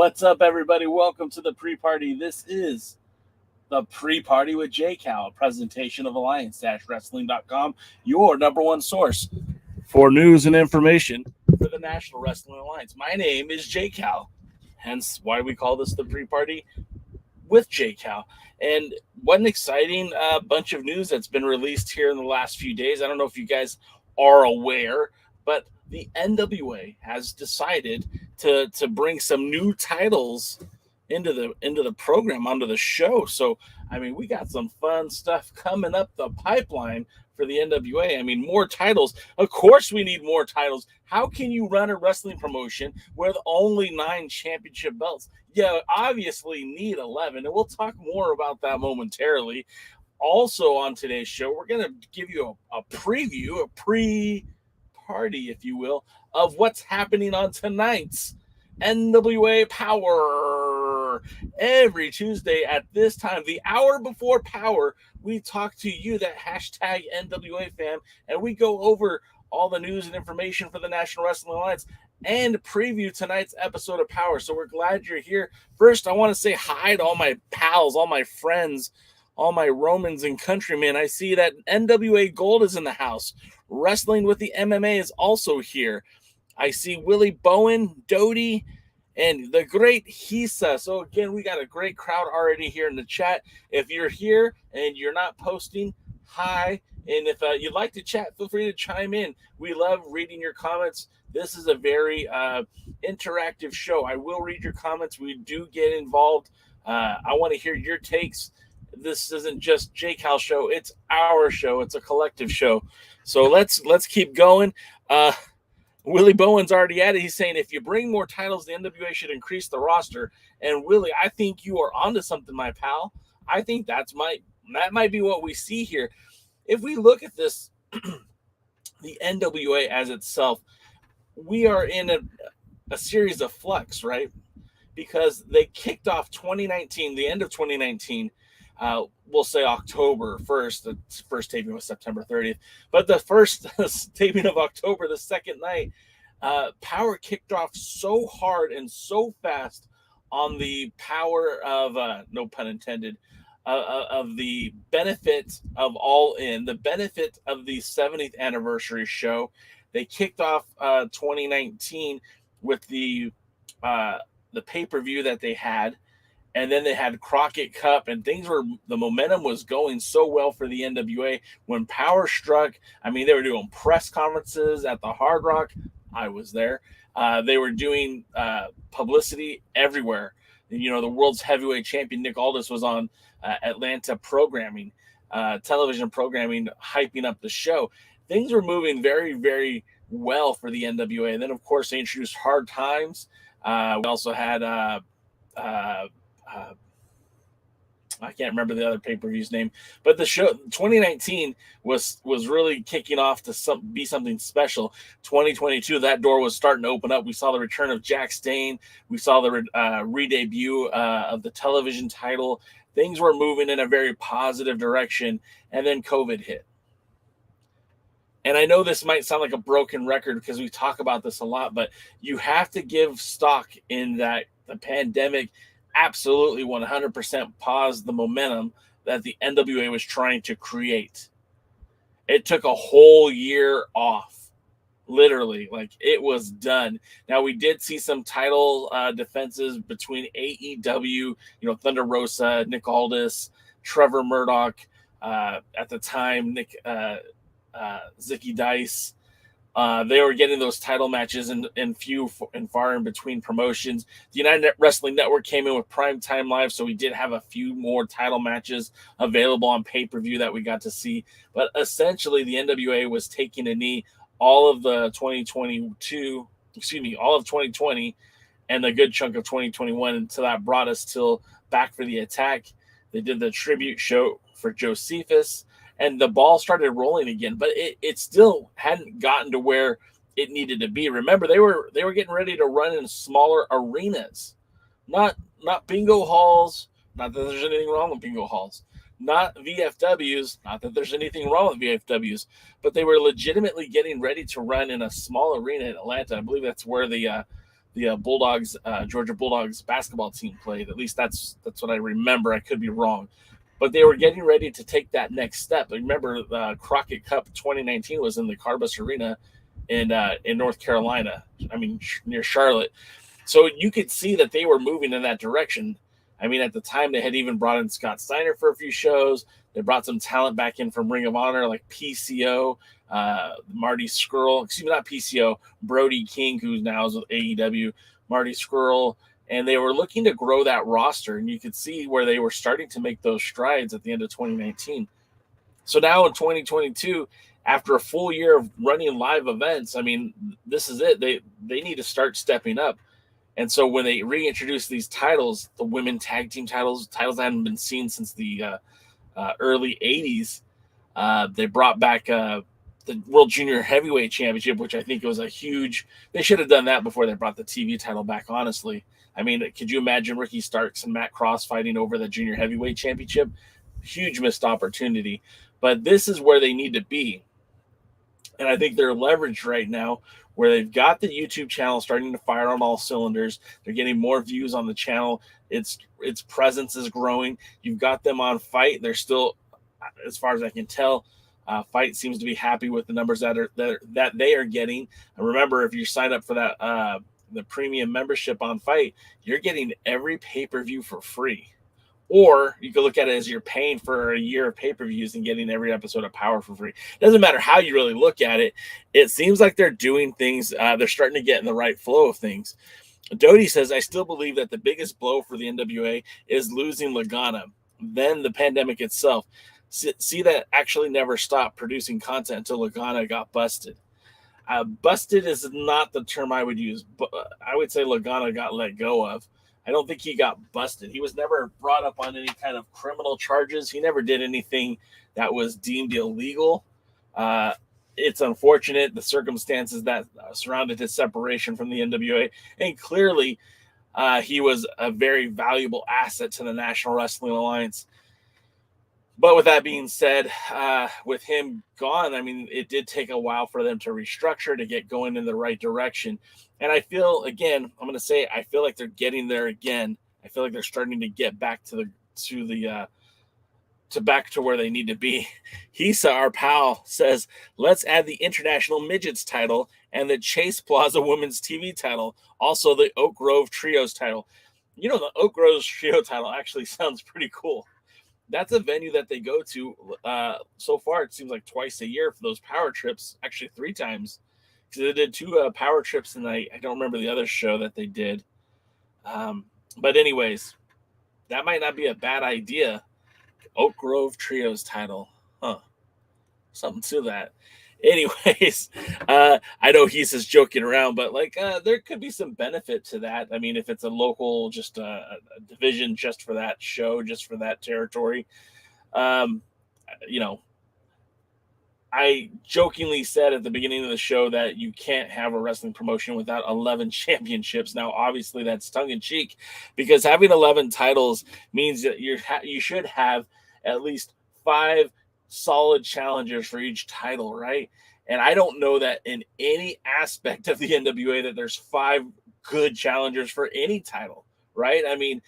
What's up, everybody? Welcome to the pre-party. This is the pre-party with J-Cal, a presentation of Alliance-Wrestling.com, your number one source for news and information for the National Wrestling Alliance. My name is J-Cal, hence why we call this the pre-party with J-Cal. And what an exciting bunch of news that's been released here in the last few days. I don't know if you guys are aware, but the NWA has decided to bring some new titles into the program, onto the show. So, I mean, we got some fun stuff coming up the pipeline for the NWA. I mean, more titles. Of course we need more titles. How can you run a wrestling promotion with only 9 championship belts? You obviously need 11, and we'll talk more about that momentarily. Also on today's show, we're going to give you a preview, a pre-party, if you will, of what's happening on tonight's NWA Power. Every Tuesday at this time, the hour before Power, we talk to you, that hashtag NWA fam, and we go over all the news and information for the National Wrestling Alliance and preview tonight's episode of Power. So we're glad you're here. First, I want to say hi to all my pals, all my friends, all my Romans and countrymen. I see that NWA Gold is in the house. Wrestling with the MMA is also here. I see Willie Bowen, Doty, and the great Hisa. So again, we got a great crowd already here in the chat. If you're here and you're not posting, hi. And if you'd like to chat, feel free to chime in. We love reading your comments. This is a very interactive show. I will read your comments. We do get involved. I want to hear your takes. This isn't just J-Cal show. It's our show. It's a collective show. So let's keep going. Willie Bowen's already at it. He's saying if you bring more titles, the NWA should increase the roster. And Willie, I think you are onto something, my pal. I think that might be what we see here. If we look at this, the NWA as itself, we are in a series of flux, right? Because they kicked off 2019, the end of 2019. We'll say October 1st. The first taping was September 30th. But the first taping of October, the second night, Power kicked off so hard and so fast on the power of, no pun intended, of the benefit of All In, the benefit of the 70th anniversary show. They kicked off 2019 with the pay-per-view that they had. And then they had Crockett Cup, and the momentum was going so well for the NWA. When Power struck, I mean, they were doing press conferences at the Hard Rock. I was there. They were doing publicity everywhere. You know, the world's heavyweight champion, Nick Aldis, was on Atlanta programming, television programming, hyping up the show. Things were moving very, very well for the NWA. And then, of course, they introduced Hard Times. We also had I can't remember the other pay-per-view's name, but the show 2019 was really kicking off to be something special. 2022, that door was starting to open up. We saw the return of Jack Stain. We saw the re-debut of the television title. Things were moving in a very positive direction, and then COVID hit. And I know this might sound like a broken record because we talk about this a lot, but you have to give stock in that the pandemic absolutely 100% paused the momentum that the NWA was trying to create. It took a whole year off, literally, like it was done. Now we did see some title defenses between AEW, Thunder Rosa, Nick Aldis, Trevor Murdock, at the time, Zicky Dice. They were getting those title matches in few and far in between promotions. The United Wrestling Network came in with Primetime Live, so we did have a few more title matches available on pay-per-view that we got to see. But essentially, the NWA was taking a knee all of the 2020 and a good chunk of 2021 until that brought us till Back for the Attack. They did the tribute show for Josephus. And the ball started rolling again, but it still hadn't gotten to where it needed to be. Remember, they were getting ready to run in smaller arenas, not bingo halls. Not that there's anything wrong with bingo halls. Not VFWs. Not that there's anything wrong with VFWs, but they were legitimately getting ready to run in a small arena in Atlanta. I believe that's where the Bulldogs, Georgia Bulldogs basketball team played. At least that's what I remember. I could be wrong, but they were getting ready to take that next step. Remember, the Crockett Cup 2019 was in the Carbus Arena in North Carolina. I mean, near Charlotte. So you could see that they were moving in that direction. I mean, at the time, they had even brought in Scott Steiner for a few shows. They brought some talent back in from Ring of Honor, like PCO, Marty Scurll, excuse me, not PCO, Brody King, who now is with AEW, Marty Scurll, and they were looking to grow that roster, and you could see where they were starting to make those strides at the end of 2019. So now in 2022, after a full year of running live events, I mean, this is it. They need to start stepping up. And so when they reintroduce these titles, the women tag team titles that hadn't been seen since the early 80s, they brought back the World Junior Heavyweight Championship, which I think was a huge – they should have done that before they brought the TV title back, honestly. I mean, could you imagine Ricky Starks and Matt Cross fighting over the Junior Heavyweight Championship? Huge missed opportunity. But this is where they need to be. And I think they're leveraged right now where they've got the YouTube channel starting to fire on all cylinders. They're getting more views on the channel. Its presence is growing. You've got them on Fight. They're still, as far as I can tell, Fight seems to be happy with the numbers that they are getting. And remember, if you sign up for that the premium membership on Fight, you're getting every pay-per-view for free. Or you could look at it as you're paying for a year of pay-per-views and getting every episode of Power for free. It doesn't matter how you really look at it. It seems like they're doing things. They're starting to get in the right flow of things. Doty says, I still believe that the biggest blow for the NWA is losing Lagana, then the pandemic itself. See that actually never stopped producing content until Lagana got busted. Busted is not the term I would use, but I would say Lagana got let go of. I don't think he got busted. He was never brought up on any kind of criminal charges. He never did anything that was deemed illegal. It's unfortunate, the circumstances that surrounded his separation from the NWA. And clearly, he was a very valuable asset to the National Wrestling Alliance. But with that being said, with him gone, I mean, it did take a while for them to restructure, to get going in the right direction. And I feel, again, I'm going to say, I feel like they're getting there again. I feel like they're starting to get back back to where they need to be. Hisa, our pal, says, let's add the International Midgets title and the Chase Plaza Women's TV title. Also, the Oak Grove Trios title. You know, the Oak Grove Trio title actually sounds pretty cool. That's a venue that they go to. So far, it seems like twice a year for those power trips. Actually, 3 times. Because they did 2 power trips, and I don't remember the other show that they did. But anyways, that might not be a bad idea. Oak Grove Trios title. Huh. Something to that. Anyways, I know he's just joking around, but like there could be some benefit to that. I mean, if it's a local, just a division just for that show, just for that territory, you know, I jokingly said at the beginning of the show that you can't have a wrestling promotion without 11 championships. Now, obviously, that's tongue-in-cheek because having 11 titles means that you should have at least 5 solid challengers for each title, right? And I don't know that in any aspect of the NWA that there's 5 good challengers for any title, right? I mean,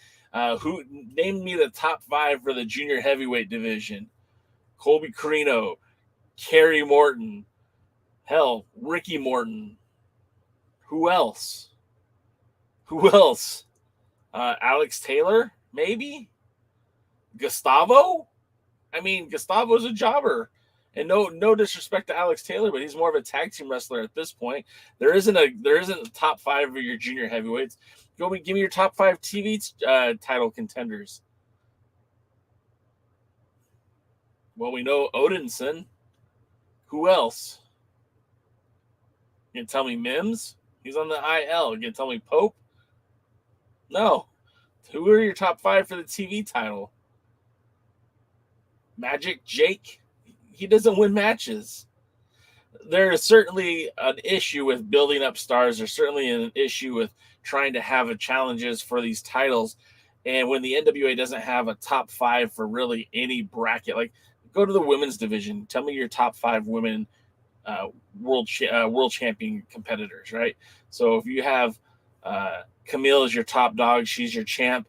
who name me the top 5 for the junior heavyweight division? Colby Corino, Kerry Morton, hell, Ricky Morton. Who else? Alex Taylor, maybe? Gustavo? I mean, Gustavo's a jobber. And no disrespect to Alex Taylor, but he's more of a tag team wrestler at this point. There isn't a top 5 of your junior heavyweights. Give me your top 5 TV title contenders. Well, we know Odinson. Who else? You can tell me Mims? He's on the IL. You can tell me Pope? No. Who are your top 5 for the TV title? Magic Jake? He doesn't win matches. There is certainly an issue with building up stars. There's certainly an issue with trying to have challenges for these titles. And when the NWA doesn't have a top 5 for really any bracket, like go to the women's division. Tell me your top 5 women world champion competitors, right? So if you have Camille is your top dog. She's your champ.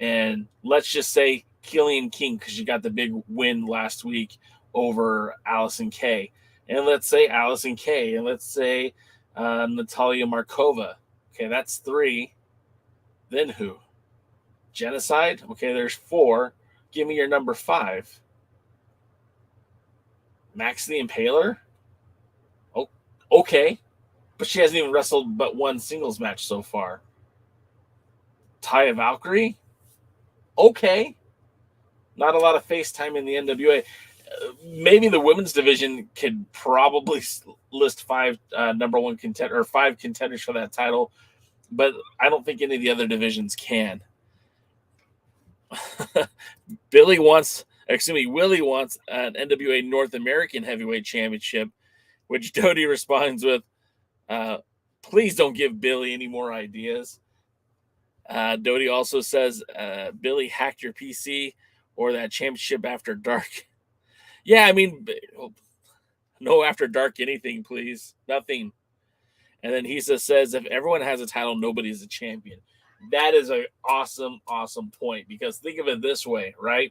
And let's just say Killian King, because you got the big win last week over Allison Kay. And let's say Allison Kay. And let's say Natalia Markova. Okay, that's 3. Then who? Genocide? Okay, there's 4. Give me your number 5. Max the Impaler? Oh, okay. But she hasn't even wrestled but one singles match so far. Taya Valkyrie? Okay. Not a lot of face time in the NWA. Maybe the women's division could probably list 5 number 1 contender or 5 contenders for that title, but I don't think any of the other divisions can. Willie wants an NWA North American Heavyweight Championship, which Dodie responds with, please don't give Billy any more ideas. Dodie also says, Billy hacked your PC or that championship after dark. Yeah, I mean, no after dark anything, please. Nothing. And then he says, if everyone has a title, nobody's a champion. That is an awesome, awesome point, because think of it this way, right?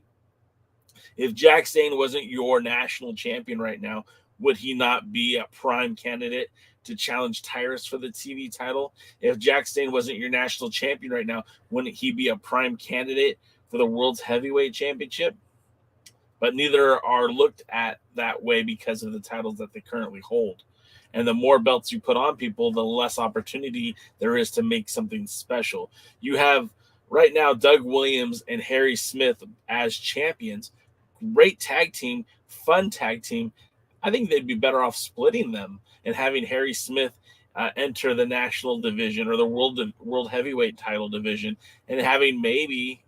If Jack Stain wasn't your national champion right now, would he not be a prime candidate to challenge Tyrus for the TV title? If Jack Stain wasn't your national champion right now, wouldn't he be a prime candidate for the World's Heavyweight Championship? But neither are looked at that way because of the titles that they currently hold. And the more belts you put on people, the less opportunity there is to make something special. You have right now Doug Williams and Harry Smith as champions. Great tag team, fun tag team. I think they'd be better off splitting them and having Harry Smith enter the national division or the world heavyweight title division, and having maybe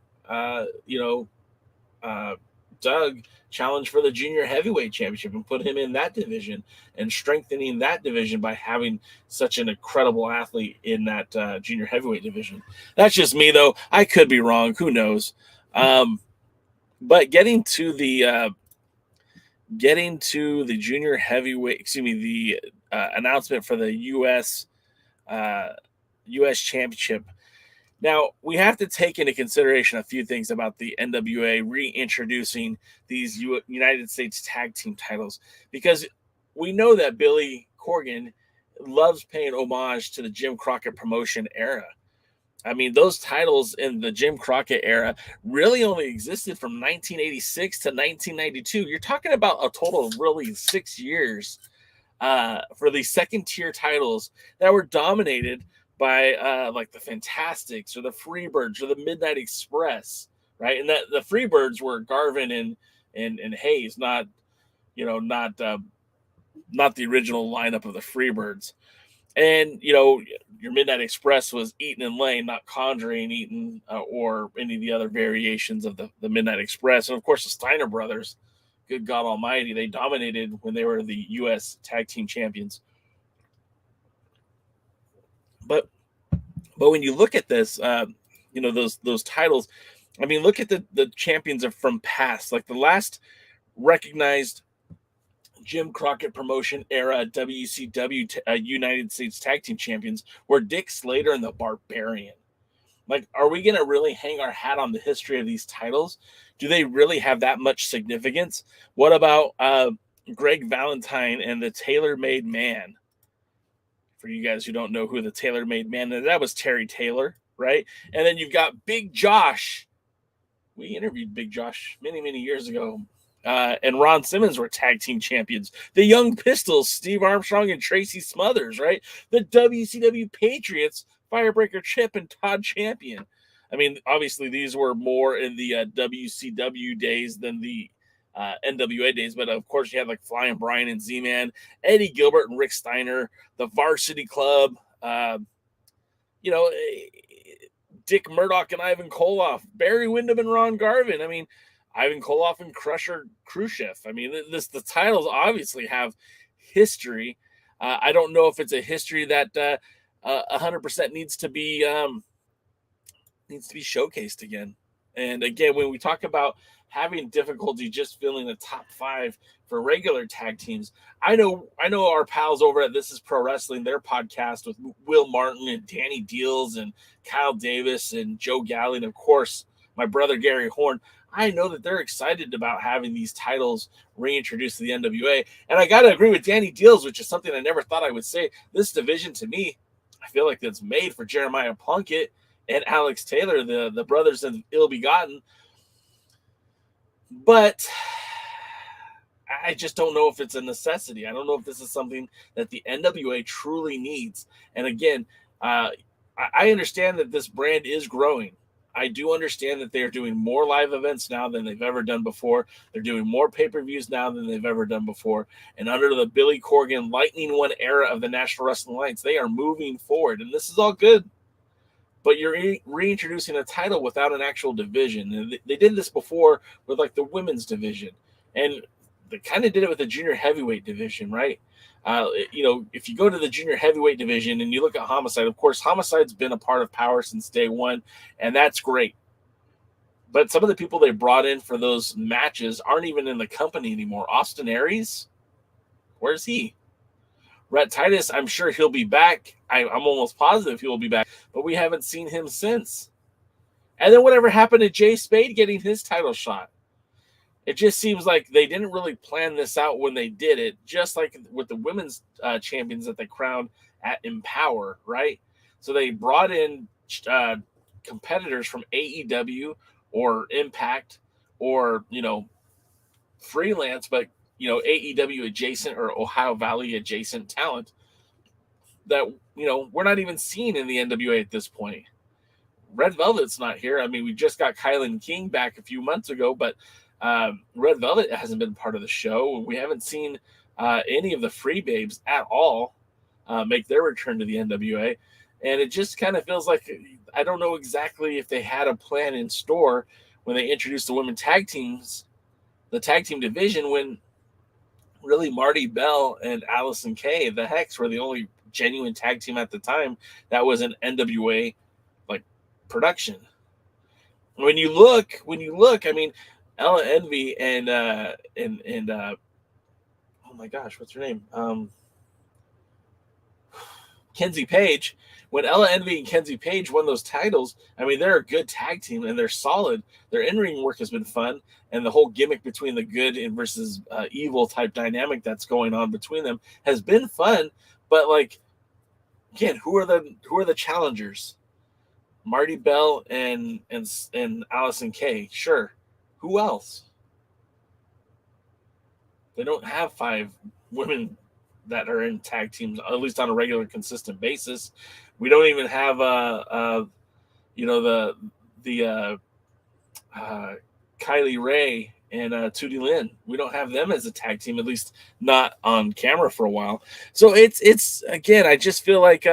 Doug challenge for the junior heavyweight championship and put him in that division, and strengthening that division by having such an incredible athlete in that junior heavyweight division. That's just me, though. I could be wrong. Who knows? But getting to the junior heavyweight, the announcement for the U.S. Championship. Now, we have to take into consideration a few things about the NWA reintroducing these United States tag team titles, because we know that Billy Corgan loves paying homage to the Jim Crockett promotion era. I mean, those titles in the Jim Crockett era really only existed from 1986 to 1992. You're talking about a total of really 6 years for the second tier titles that were dominated by like the Fantastics or the Freebirds or the Midnight Express, right? And that the Freebirds were Garvin and Hayes, not the original lineup of the Freebirds. And your Midnight Express was Eaton and Lane, not Condrey and Eaton or any of the other variations of the Midnight Express. And of course, the Steiner brothers, good God Almighty, they dominated when they were the U.S. Tag Team Champions. But when you look at this, those titles, I mean, look at the champions from past, like the last recognized Jim Crockett promotion era WCW United States Tag Team Champions were Dick Slater and the Barbarian. Like, are we going to really hang our hat on the history of these titles? Do they really have that much significance? What about Greg Valentine and the Tailor-Made Man? For you guys who don't know who the Tailor-Made Man is, that was Terry Taylor, right? And then you've got Big Josh. We interviewed Big Josh many, many years ago. And Ron Simmons were tag team champions. The Young Pistols, Steve Armstrong and Tracy Smothers, right? The WCW Patriots, Firebreaker Chip and Todd Champion. I mean, obviously these were more in the WCW days than the NWA days, but of course you had like Flying Brian and Z-Man, Eddie Gilbert and Rick Steiner, the Varsity Club, Dick Murdoch and Ivan Koloff, Barry Windham and Ron Garvin. I mean, Ivan Koloff and Crusher Khrushchev. I mean, the titles obviously have history. I don't know if it's a history that 100% needs to be showcased again. And again, when we talk about having difficulty just filling the top 5 for regular tag teams, I know our pals over at This Is Pro Wrestling, their podcast with Will Martin and Danny Deals and Kyle Davis and Joe Galley, and of course my brother Gary Horn. I know that they're excited about having these titles reintroduced to the NWA. And I got to agree with Danny Deals, which is something I never thought I would say. This division, to me, I feel like it's made for Jeremiah Plunkett and Alex Taylor, the brothers of Ill Begotten. But I just don't know if it's a necessity. I don't know if this is something that the NWA truly needs. And again, I understand that this brand is growing. I do understand that they are doing more live events now than they've ever done before. They're doing more pay-per-views now than they've ever done before. And under the Billy Corgan Lightning One era of the National Wrestling Alliance, they are moving forward. And this is all good. But you're reintroducing a title without an actual division. And they did this before with like the women's division. And they kind of did it with the junior heavyweight division, right? If you go to the junior heavyweight division and you look at Homicide, of course, Homicide's been a part of Power since day one, and that's great. But some of the people they brought in for those matches aren't even in the company anymore. Austin Aries, where's he? Rhett Titus, I'm sure he'll be back. I'm almost positive he will be back, but we haven't seen him since. And then whatever happened to Jay Spade getting his title shot? It just seems like they didn't really plan this out when they did it, just like with the women's champions that they crowned at Empower, right? So they brought in competitors from AEW or Impact or, freelance, but, AEW adjacent or Ohio Valley adjacent talent that, we're not even seeing in the NWA at this point. Red Velvet's not here. I mean, we just got Kylan King back a few months ago, but Red Velvet hasn't been part of the show. We haven't seen any of the Free Babes at all make their return to the NWA. And it just kind of feels like, I don't know exactly if they had a plan in store when they introduced the women tag teams, the tag team division, when really Marty Bell and Allison Kay, the Hex, were the only genuine tag team at the time that was an NWA like production. When you look, I mean, Ella Envy and oh my gosh, what's her name? Kenzie Page. When Ella Envy and Kenzie Page won those titles, I mean, they're a good tag team and they're solid. Their in-ring work has been fun, and the whole gimmick between the good and versus evil type dynamic that's going on between them has been fun. But like, again, who are the challengers? Marty Bell and Allison Kay, sure. Who else? They don't have 5 women that are in tag teams, at least on a regular, consistent basis. We don't even have Kylie Ray and Tootie Lynn. We don't have them as a tag team, at least not on camera for a while. So it's again, I just feel like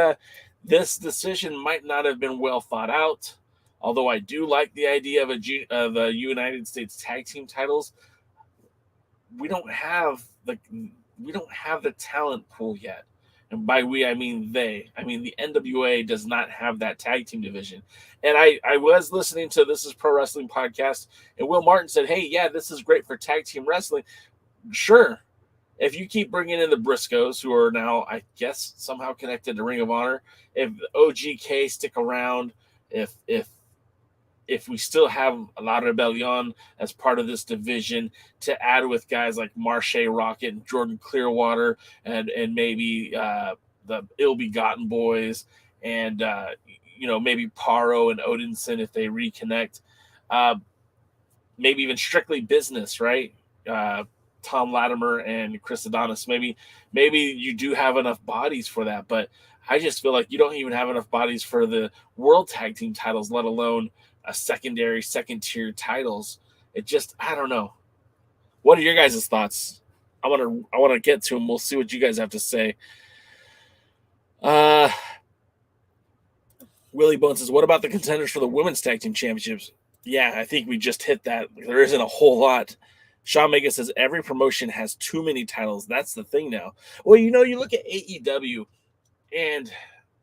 this decision might not have been well thought out. Although I do like the idea of a United States tag team titles, we don't have the talent pool yet. And by we, I mean they. I mean, the NWA does not have that tag team division. And I was listening to This Is Pro Wrestling podcast, and Will Martin said, hey, yeah, this is great for tag team wrestling. Sure. If you keep bringing in the Briscoes, who are now, I guess, somehow connected to Ring of Honor, if OGK stick around, if we still have a lot of Rebellion as part of this division to add with guys like Marche Rocket and Jordan Clearwater and maybe the Ill Begotten Boys and, maybe Paro and Odinson if they reconnect, maybe even Strictly Business, right? Thom Latimer and Chris Adonis. Maybe you do have enough bodies for that, but I just feel like you don't even have enough bodies for the world tag team titles, let alone a second tier titles. It just, I don't know. What are your guys' thoughts? I want to get to them. We'll see what you guys have to say. Willie Bone says, what about the contenders for the women's tag team championships? Yeah, I think we just hit that. There isn't a whole lot. Sean Mega says every promotion has too many titles. That's the thing now. Well, you look at AEW, and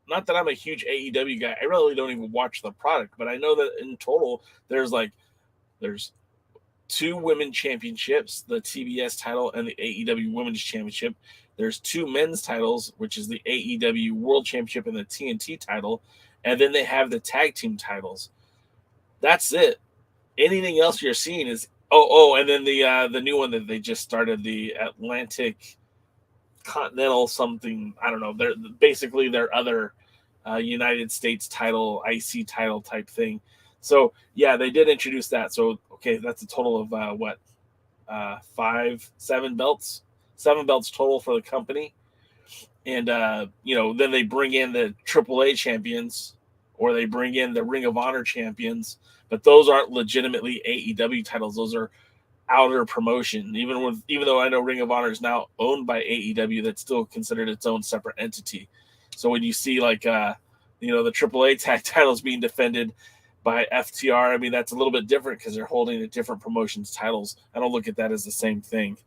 not that I'm a huge AEW guy. I really don't even watch the product, but I know that in total there's like There's 2 women championships, the TBS title and the AEW Women's Championship. There's 2 men's titles, which is the AEW World Championship and the TNT title. And then they have the tag team titles. That's it. Anything else you're seeing is and then the new one that they just started, the Atlantic Continental something. I don't know. They're basically their other United States title, IC title type thing. So yeah, they did introduce that. So okay, that's a total of 7 belts, 7 belts total for the company. And then they bring in the AAA champions, or they bring in the Ring of Honor champions, but those aren't legitimately AEW titles. Those are outer promotion. Even though I know Ring of Honor is now owned by AEW, that's still considered its own separate entity. So when you see the AAA tag titles being defended by FTR, I mean, that's a little bit different because they're holding a different promotion's titles. I don't look at that as the same thing.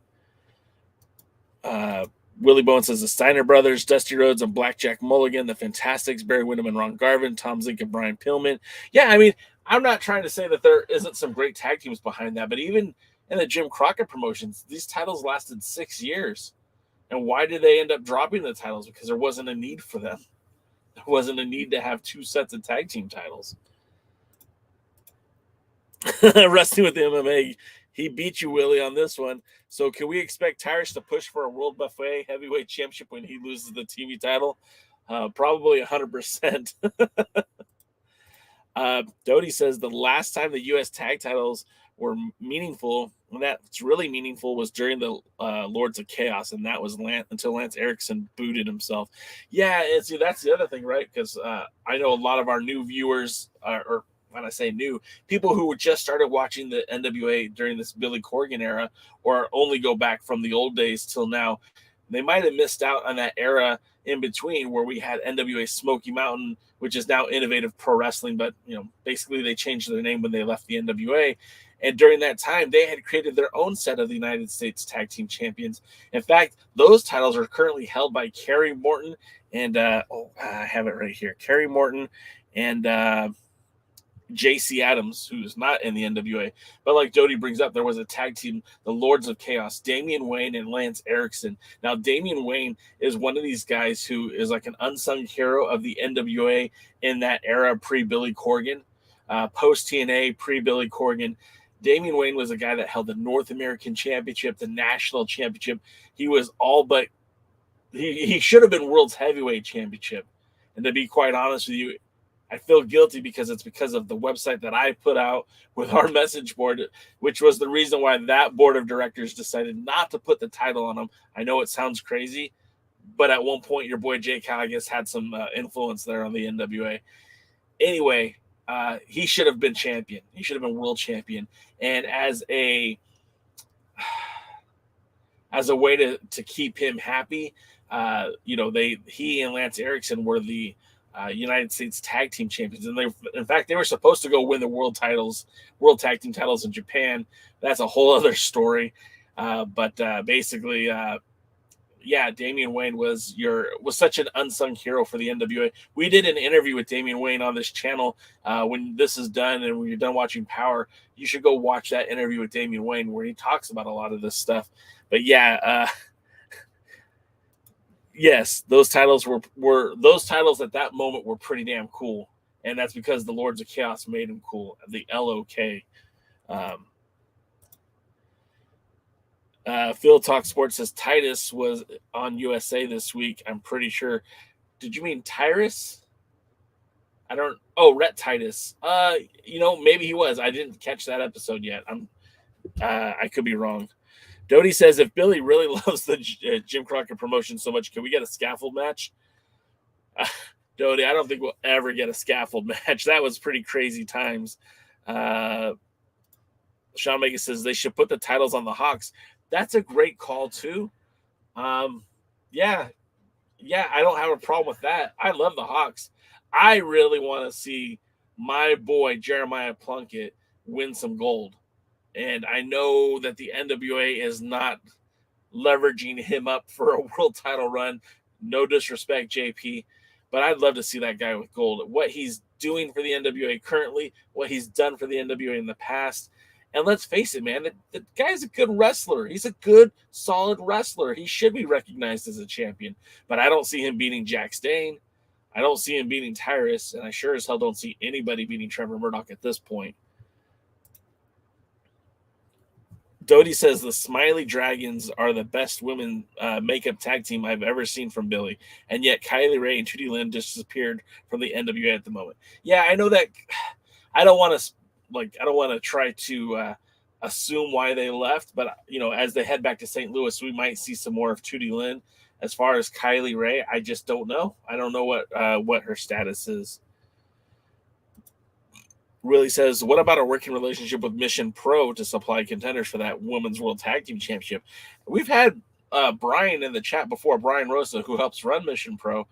Willie Bowen says the Steiner brothers, Dusty Rhodes and Blackjack Mulligan, the Fantastics, Barry Windham and Ron Garvin, Tom Zink and Brian Pillman. Yeah, I mean, I'm not trying to say that there isn't some great tag teams behind that, but even in the Jim Crockett Promotions, these titles lasted 6 years. And why did they end up dropping the titles? Because there wasn't a need for them. There wasn't a need to have 2 sets of tag team titles. Wrestling with the MMA, he beat you, Willie, on this one. So can we expect Tyrus to push for a World Buffet Heavyweight Championship when he loses the TV title? Probably 100%. Doty says the last time the U.S. tag titles were meaningful, and that's really meaningful, was during the Lords of Chaos, and that was until Lance Erickson booted himself. Yeah, that's the other thing, right? Because I know a lot of our new viewers, or when I say new, people who just started watching the NWA during this Billy Corgan era, or only go back from the old days till now, they might have missed out on that era in between where we had NWA Smoky Mountain, which is now Innovative Pro Wrestling, but basically they changed their name when they left the NWA. And during that time, they had created their own set of the United States Tag Team Champions. In fact, those titles are currently held by Kerry Morton and I have it right here. Kerry Morton and JC Adams, who's not in the NWA. But like Jody brings up, there was a tag team, the Lords of Chaos, Damian Wayne and Lance Erickson. Now, Damian Wayne is one of these guys who is like an unsung hero of the NWA in that era, pre-Billy Corgan, post-TNA, pre-Billy Corgan. Damian Wayne was a guy that held the North American Championship, the National Championship. He was all but he should have been World's Heavyweight Championship. And to be quite honest with you, I feel guilty because it's because of the website that I put out with our message board, which was the reason why that board of directors decided not to put the title on him. I know it sounds crazy, but at one point, your boy Jay Cal, I guess, had some influence there on the NWA. Anyway, he should have been champion. He should have been world champion. And as a way to keep him happy, he and Lance Erickson were the United States Tag Team Champions, and they were supposed to go win the World Tag Team titles in Japan. That's a whole other story. But basically, Damian Wayne was such an unsung hero for the NWA. We did an interview with Damian Wayne on this channel. When this is done and when you're done watching Power, you should go watch that interview with Damian Wayne where he talks about a lot of this stuff. But yes, those titles were those titles at that moment were pretty damn cool, and that's because the Lords of Chaos made them cool. The LOK. Phil Talk Sports says Titus was on USA this week. I'm pretty sure. Did you mean Tyrus? I don't. Oh, Rhett Titus. Maybe he was. I didn't catch that episode yet. I could be wrong. Doty says, if Billy really loves the Jim Crockett Promotions so much, can we get a scaffold match? Doty, I don't think we'll ever get a scaffold match. That was pretty crazy times. Sean Megan says they should put the titles on the Hawks. That's a great call, too. I don't have a problem with that. I love the Hawks. I really want to see my boy Jeremiah Plunkett win some gold. And I know that the NWA is not leveraging him up for a world title run. No disrespect, JP. But I'd love to see that guy with gold. What he's doing for the NWA currently, what he's done for the NWA in the past, And let's face it, man, the guy's a good wrestler. He's a good, solid wrestler. He should be recognized as a champion. But I don't see him beating Jack Stane. I don't see him beating Tyrus. And I sure as hell don't see anybody beating Trevor Murdock at this point. Dodie says the Smiley Dragons are the best women makeup tag team I've ever seen from Billy. And yet Kylie Ray and Tootie Lynn disappeared from the NWA at the moment. Yeah, I know that. I don't want to try to assume why they left, but as they head back to St. Louis, we might see some more of Tootie Lynn. As far as Kylie Ray, I just don't know. I don't know what her status is. Willie says, what about a working relationship with Mission Pro to supply contenders for that Women's World Tag Team Championship? We've had Brian in the chat before, Brian Rosa, who helps run Mission Pro.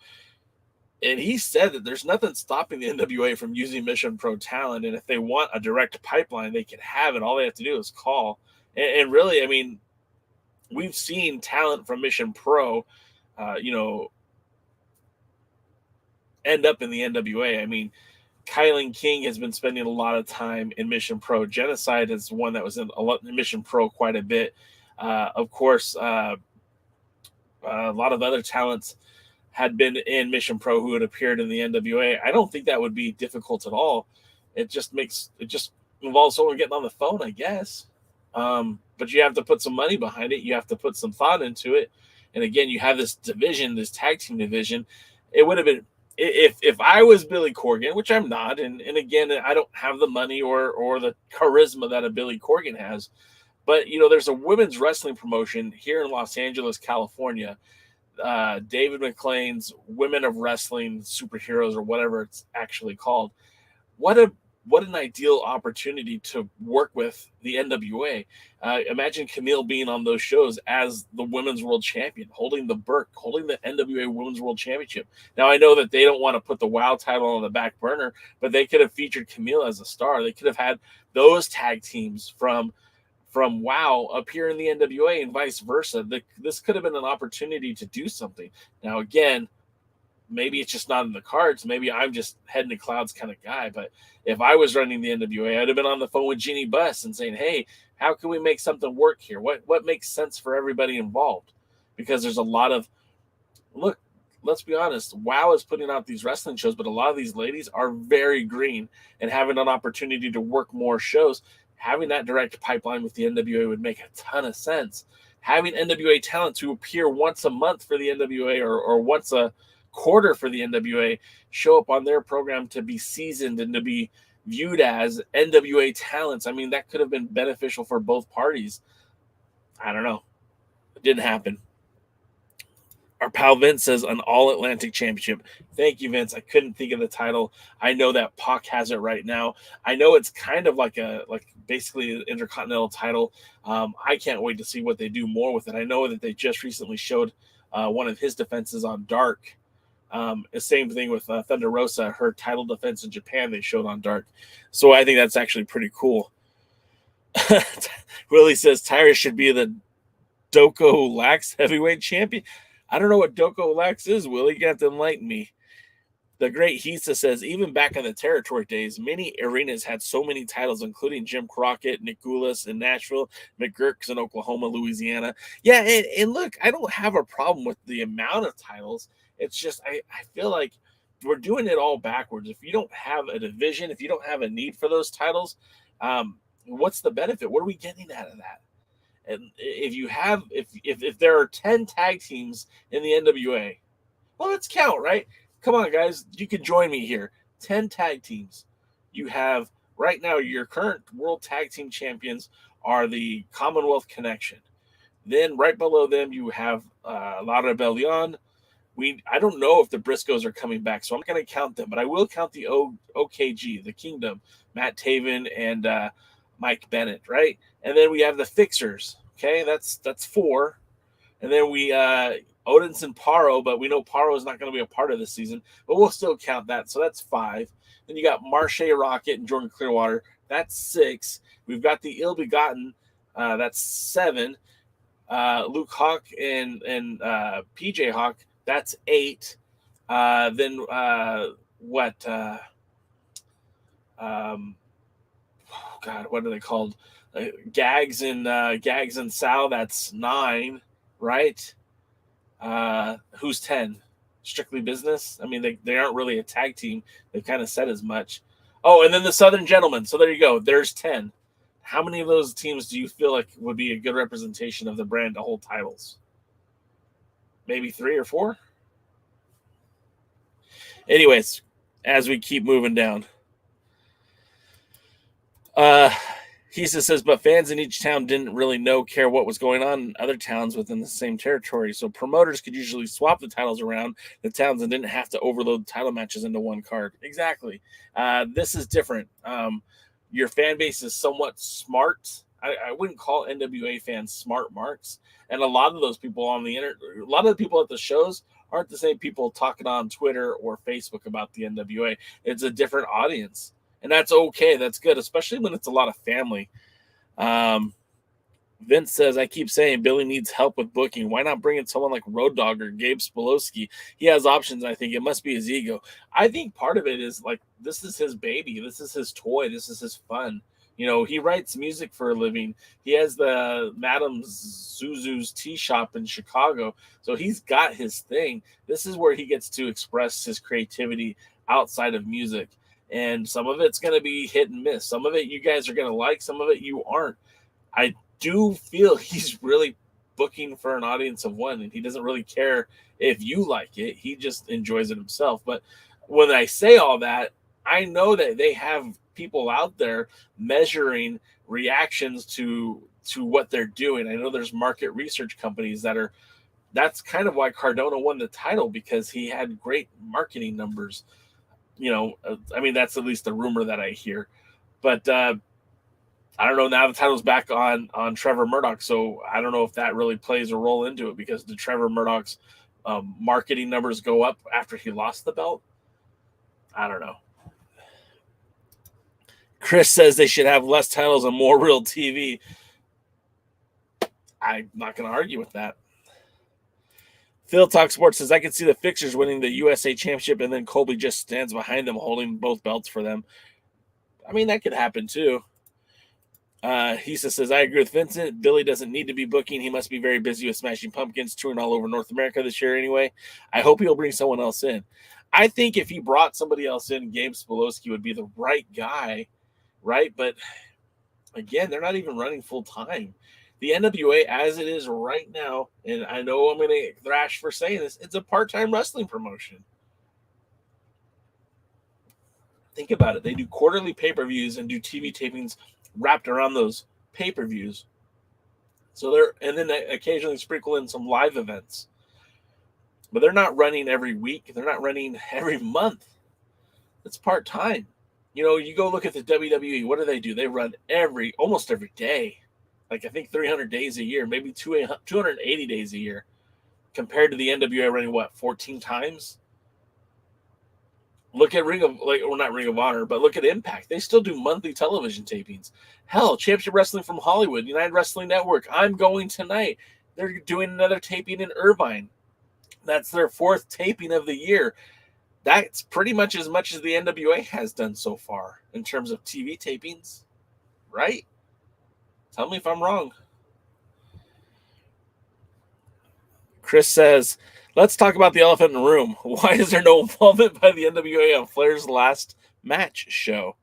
And he said that there's nothing stopping the NWA from using Mission Pro talent. And if they want a direct pipeline, they can have it. All they have to do is call. And really, I mean, we've seen talent from Mission Pro, end up in the NWA. I mean, Kylan King has been spending a lot of time in Mission Pro. Genocide is one that was in Mission Pro quite a bit. Of course, a lot of other talents had been in Mission Pro who had appeared in the NWA. I don't think that would be difficult at all. It just involves someone getting on the phone, I guess. But you have to put some money behind it. You have to put some thought into it. And again, you have this division, this tag team division. It would have been, if I was Billy Corgan, which I'm not, and again, I don't have the money or the charisma that a Billy Corgan has, but there's a women's wrestling promotion here in Los Angeles, California, David McLean's Women of Wrestling Superheroes, or whatever it's actually called. What an ideal opportunity to work with the NWA. Imagine Camille being on those shows as the Women's World Champion, holding the NWA Women's World Championship. Now, I know that they don't want to put the WOW title on the back burner, but they could have featured Camille as a star. They could have had those tag teams from WOW appear in the NWA and vice versa. This could have been an opportunity to do something. Now, again, maybe it's just not in the cards. Maybe I'm just head in the clouds kind of guy. But if I was running the NWA, I'd have been on the phone with Jeannie Buss and saying, hey, how can we make something work here? What makes sense for everybody involved? Because there's a lot of, look, let's be honest, WOW is putting out these wrestling shows, but a lot of these ladies are very green, and having an opportunity to work more shows, having that direct pipeline with the NWA would make a ton of sense. Having NWA talent to appear once a month for the NWA or once a quarter for the NWA, show up on their program to be seasoned and to be viewed as NWA talents. I mean, that could have been beneficial for both parties. I don't know. It didn't happen. Our pal Vince says an All-Atlantic Championship. Thank you, Vince. I couldn't think of the title. I know that Pac has it right now. I know it's kind of like basically an Intercontinental title. I can't wait to see what they do more with it. I know that they just recently showed one of his defenses on Dark. The same thing with Thunder Rosa, her title defense in Japan they showed on Dark. So I think that's actually pretty cool. Willie says Tyrus should be the Doko Lax heavyweight champion. I don't know what Doko Lax is, Willie. You have to enlighten me. The great Hisa says, even back in the territory days, many arenas had so many titles, including Jim Crockett, Nick Goulas in Nashville, McGurk's in Oklahoma, Louisiana. Yeah, and look, I don't have a problem with the amount of titles. It's just I feel like we're doing it all backwards. If you don't have a division, if you don't have a need for those titles, what's the benefit? What are we getting out of that? And if there are 10 tag teams in the NWA, well, let's count, right? Come on, guys. You can join me here. 10 tag teams. You have right now your current World Tag Team Champions are the Commonwealth Connection. Then right below them, you have La Rebelion. I don't know if the Briscoes are coming back, so I'm not going to count them, but I will count the OKG, the Kingdom, Matt Taven and Mike Bennett, right? And then we have the Fixers. Okay, that's 4. And then we Odinson Paro, but we know Paro is not going to be a part of this season, but we'll still count that. So that's 5. Then you got Marche Rocket and Jordan Clearwater. That's 6. We've got the Ill Begotten. That's 7. Luke Hawk and PJ Hawk. That's 8. Then what? What are they called? Gags and Sal, that's 9, right? Who's 10? Strictly Business. I mean, they aren't really a tag team. They've kind of said as much. Oh, and then the Southern Gentlemen. So there you go. There's 10. How many of those teams do you feel like would be a good representation of the brand to hold titles? Maybe 3 or 4? Anyways, as we keep moving down. Hisa says, but fans in each town didn't really care what was going on in other towns within the same territory. So promoters could usually swap the titles around the towns and didn't have to overload title matches into one card. Exactly. This is different. Your fan base is somewhat smart. I wouldn't call NWA fans smart marks. And a lot of those people on the internet, a lot of the people at the shows aren't the same people talking on Twitter or Facebook about the NWA. It's a different audience. And that's okay. That's good, especially when it's a lot of family. Vince says, I keep saying Billy needs help with booking. Why not bring in someone like Road Dogg or Gabe Spolowski? He has options, I think. It must be his ego. I think part of it is, like, this is his baby. This is his toy. This is his fun. You know, he writes music for a living. He has the Madame Zuzu's tea shop in Chicago. So he's got his thing. This is where he gets to express his creativity outside of music. And some of it's going to be hit and miss. Some of it you guys are going to like. Some of it you aren't. I do feel he's really booking for an audience of one, and he doesn't really care if you like it. He just enjoys it himself. But when I say all that, I know that they have people out there measuring reactions to what they're doing. I know there's market research companies that's kind of why Cardona won the title, because he had great marketing numbers. You know, I mean, that's at least the rumor that I hear. But I don't know. Now the title's back on Trevor Murdock, so I don't know if that really plays a role into it, because did Trevor Murdock's marketing numbers go up after he lost the belt? I don't know. Chris says they should have less titles and more real TV. I'm not going to argue with that. Phil Talk Sports says, I can see the Fixers winning the USA Championship and then Colby just stands behind them holding both belts for them. I mean, that could happen too. Hisa says, I agree with Vincent. Billy doesn't need to be booking. He must be very busy with Smashing Pumpkins, touring all over North America this year anyway. I hope he'll bring someone else in. I think if he brought somebody else in, Gabe Spolowski would be the right guy, right? But again, they're not even running full time. The NWA, as it is right now, and I know I'm going to get thrashed for saying this, it's a part-time wrestling promotion. Think about it. They do quarterly pay-per-views and do TV tapings wrapped around those pay-per-views. And then they occasionally sprinkle in some live events. But they're not running every week. They're not running every month. It's part-time. You know, you go look at the WWE. What do? They run almost every day. Like, I think 300 days a year, maybe 280 days a year, compared to the NWA running, 14 times? Look at not Ring of Honor, but look at Impact. They still do monthly television tapings. Hell, Championship Wrestling from Hollywood, United Wrestling Network, I'm going tonight. They're doing another taping in Irvine. That's their 4th taping of the year. That's pretty much as the NWA has done so far in terms of TV tapings, right? Tell me if I'm wrong. Chris says, let's talk about the elephant in the room. Why is there no involvement by the NWA on Flair's last match show?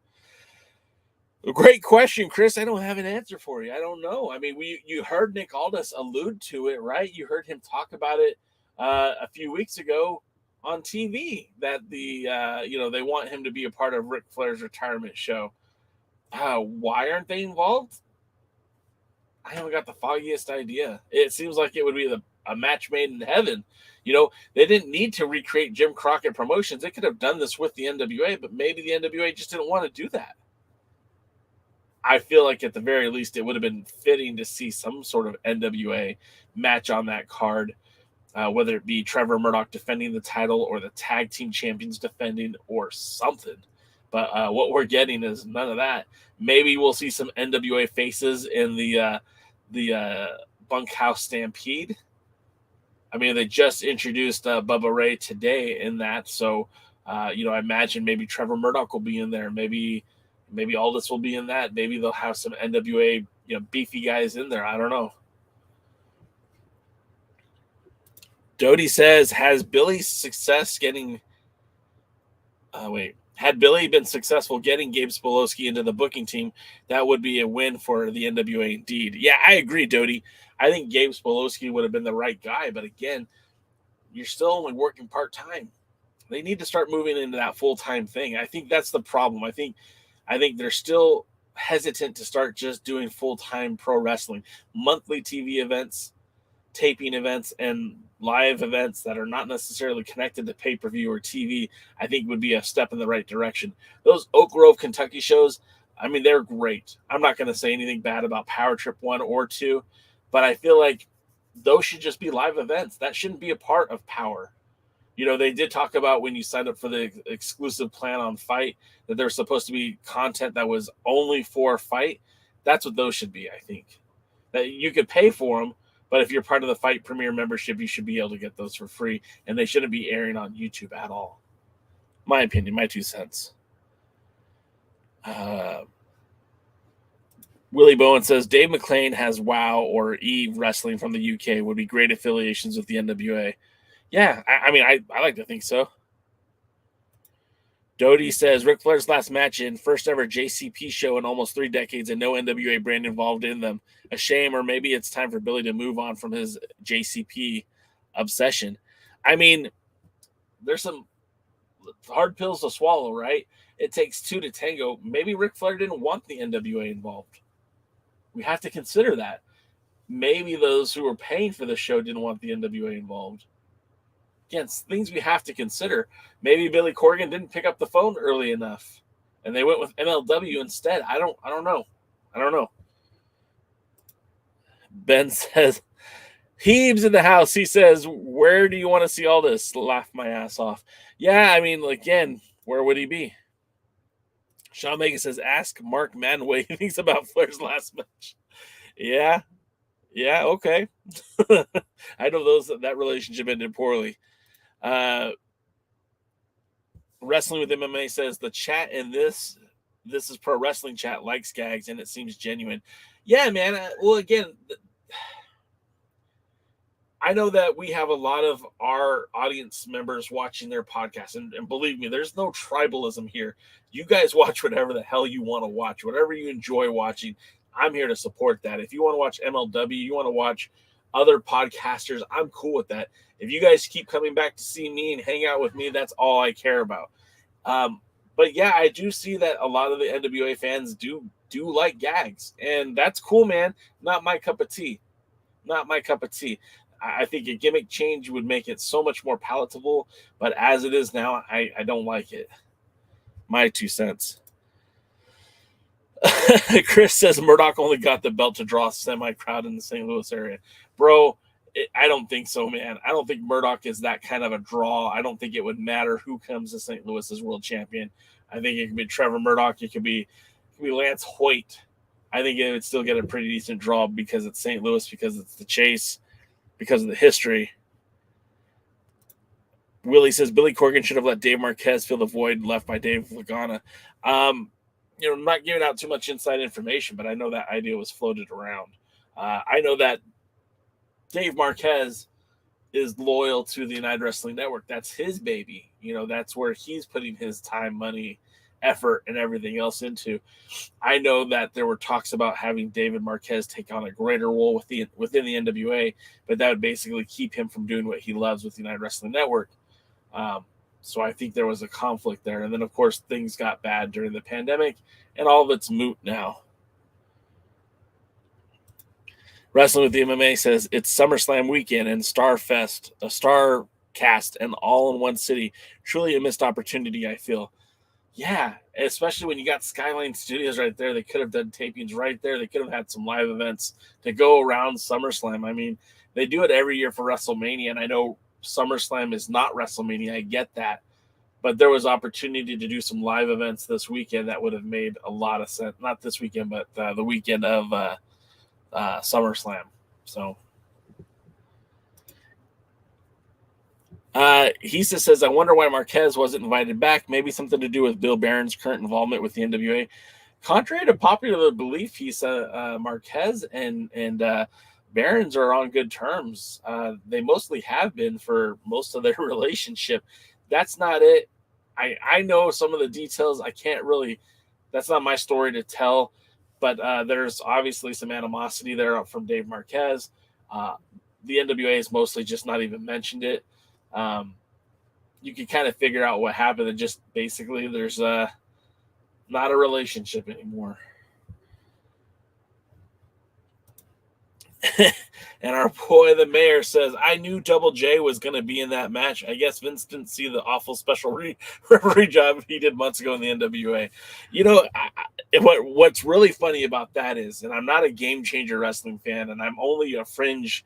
Great question, Chris. I don't have an answer for you. I don't know. I mean, you heard Nick Aldis allude to it, right? You heard him talk about it a few weeks ago on TV, that they want him to be a part of Ric Flair's retirement show. Why aren't they involved? I haven't got the foggiest idea. It seems like it would be a match made in heaven. You know, they didn't need to recreate Jim Crockett Promotions. They could have done this with the NWA, but maybe the NWA just didn't want to do that. I feel like at the very least, it would have been fitting to see some sort of NWA match on that card, whether it be Trevor Murdock defending the title or the tag team champions defending or something. But what we're getting is none of that. Maybe we'll see some NWA faces in the Bunkhouse Stampede. I mean, they just introduced Bubba Ray today in that. So, I imagine maybe Trevor Murdock will be in there. Maybe Aldis will be in that. Maybe they'll have some NWA beefy guys in there. I don't know. Doty says, has Billy's success getting had Billy been successful getting Gabe Spolowski into the booking team, that would be a win for the NWA indeed. Yeah, I agree, Doty. I think Gabe Spolowski would have been the right guy, but again, you're still only working part-time. They need to start moving into that full-time thing. I think that's the problem. I think they're still hesitant to start just doing full-time pro wrestling. Monthly TV events, taping events, and live events that are not necessarily connected to pay-per-view or TV, I think would be a step in the right direction. Those Oak Grove, Kentucky shows, I mean, they're great. I'm not going to say anything bad about Power Trip 1 or 2, but I feel like those should just be live events. That shouldn't be a part of Power. They did talk about when you signed up for the exclusive plan on Fight that there was supposed to be content that was only for Fight. That's what those should be, I think. That you could pay for them, but if you're part of the Fight Premier membership, you should be able to get those for free, and they shouldn't be airing on YouTube at all. My opinion, my 2 cents. Willie Bowen says, Dave McLean has WOW or Eve Wrestling from the UK. Would be great affiliations with the NWA. Yeah, I like to think so. Doty says, Ric Flair's last match in first ever JCP show in almost 3 decades and no NWA brand involved in them. A shame, or maybe it's time for Billy to move on from his JCP obsession. I mean, there's some hard pills to swallow, right? It takes 2 to tango. Maybe Ric Flair didn't want the NWA involved. We have to consider that. Maybe those who were paying for the show didn't want the NWA involved. Again, things we have to consider. Maybe Billy Corgan didn't pick up the phone early enough, and they went with MLW instead. I don't know. Ben says, Heeb's in the house. He says, where do you want to see all this? Laugh my ass off. Yeah, I mean, again, where would he be? Sean Megan says, ask Mark Madden what he thinks about Flair's last match. Yeah, okay. I know that relationship ended poorly. Wrestling with MMA says the chat in this is pro wrestling chat likes gags and it seems genuine. Yeah, man. Well, again, I know that we have a lot of our audience members watching their podcast, and believe me, there's no tribalism here. You guys watch whatever the hell you want to watch, whatever you enjoy watching. I'm here to support that. If you want to watch MLW, you want to watch other podcasters, I'm cool with that. If you guys keep coming back to see me and hang out with me, that's all I care about. But yeah, I do see that a lot of the NWA fans do like gags, and that's cool, man. Not my cup of tea. I think a gimmick change would make it so much more palatable, but as it is now, I don't like it. My 2 cents. Chris says Murdoch only got the belt to draw a semi-crowd in the St. Louis area. Bro, I don't think so, man. I don't think Murdoch is that kind of a draw. I don't think it would matter who comes to St. Louis as world champion. I think it could be Trevor Murdoch. It could be Lance Hoyt. I think it would still get a pretty decent draw because it's St. Louis, because it's the chase, because of the history. Willie says Billy Corgan should have let Dave Marquez fill the void left by Dave Lagana. I'm not giving out too much inside information, but I know that idea was floated around. I know that Dave Marquez is loyal to the United Wrestling Network. That's his baby. That's where he's putting his time, money, effort, and everything else into. I know that there were talks about having David Marquez take on a greater role within the NWA, but that would basically keep him from doing what he loves with the United Wrestling Network. So I think there was a conflict there. And then, of course, things got bad during the pandemic, and all of it's moot now. Wrestling with the MMA says it's SummerSlam weekend and Starfest, a Star Cast, and all in one city. Truly a missed opportunity, I feel. Yeah, especially when you got Skyline Studios right there. They could have done tapings right there. They could have had some live events to go around SummerSlam. I mean, they do it every year for WrestleMania, and I know SummerSlam is not WrestleMania. I get that. But there was opportunity to do some live events this weekend that would have made a lot of sense. Not this weekend, but the weekend of SummerSlam. So he says, I wonder why Marquez wasn't invited back. Maybe something to do with Bill Barron's current involvement with the NWA. contrary to popular belief, Marquez and Barons are on good terms. They mostly have been for most of their relationship. That's not it. I know some of the details. I can't really. That's not my story to tell. But there's obviously some animosity there from Dave Marquez. The NWA has mostly just not even mentioned it. You can kind of figure out what happened. And just basically, there's not a relationship anymore. And our boy, the mayor, says, I knew Double J was going to be in that match. I guess Vince didn't see the awful special referee job he did months ago in the NWA. You know, what's really funny about that is, and I'm not a Game Changer wrestling fan, and I'm only have fringe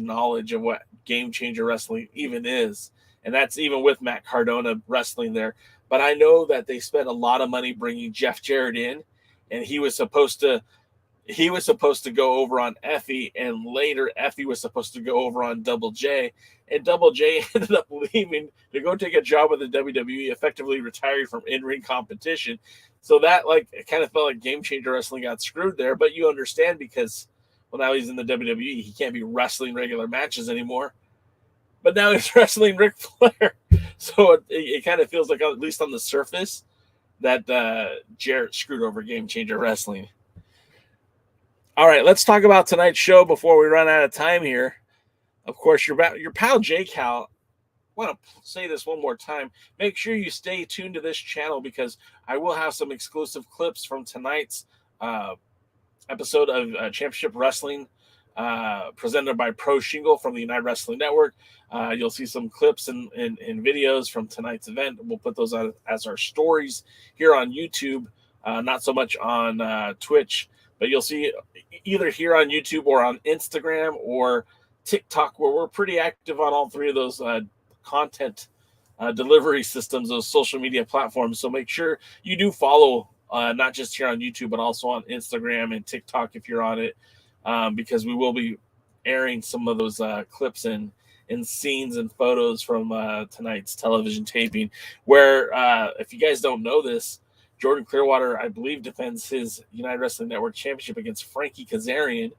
knowledge of what Game Changer wrestling even is. And that's even with Matt Cardona wrestling there. But I know that they spent a lot of money bringing Jeff Jarrett in, and he was supposed to go over on Effie, and later Effie was supposed to go over on Double J, and Double J ended up leaving to go take a job with the WWE, effectively retiring from in-ring competition. So that it kind of felt like Game Changer wrestling got screwed there, but you understand because now he's in the WWE, he can't be wrestling regular matches anymore. But now he's wrestling Ric Flair, so it kind of feels like, at least on the surface, that Jarrett screwed over Game Changer wrestling. All right, let's talk about tonight's show before we run out of time here. Of course, your pal J Cal. I want to say this one more time. Make sure you stay tuned to this channel because I will have some exclusive clips from tonight's episode of Championship Wrestling presented by Pro Shingle from the United Wrestling Network. You'll see some clips and videos from tonight's event. We'll put those out as our stories here on YouTube, not so much on Twitch. But you'll see either here on YouTube or on Instagram or TikTok, where we're pretty active on all three of those content delivery systems, those social media platforms. So make sure you do follow, not just here on YouTube, but also on Instagram and TikTok if you're on it, because we will be airing some of those clips and scenes and photos from tonight's television taping, where if you guys don't know this, Jordan Clearwater, I believe, defends his United Wrestling Network championship against Frankie Kazarian.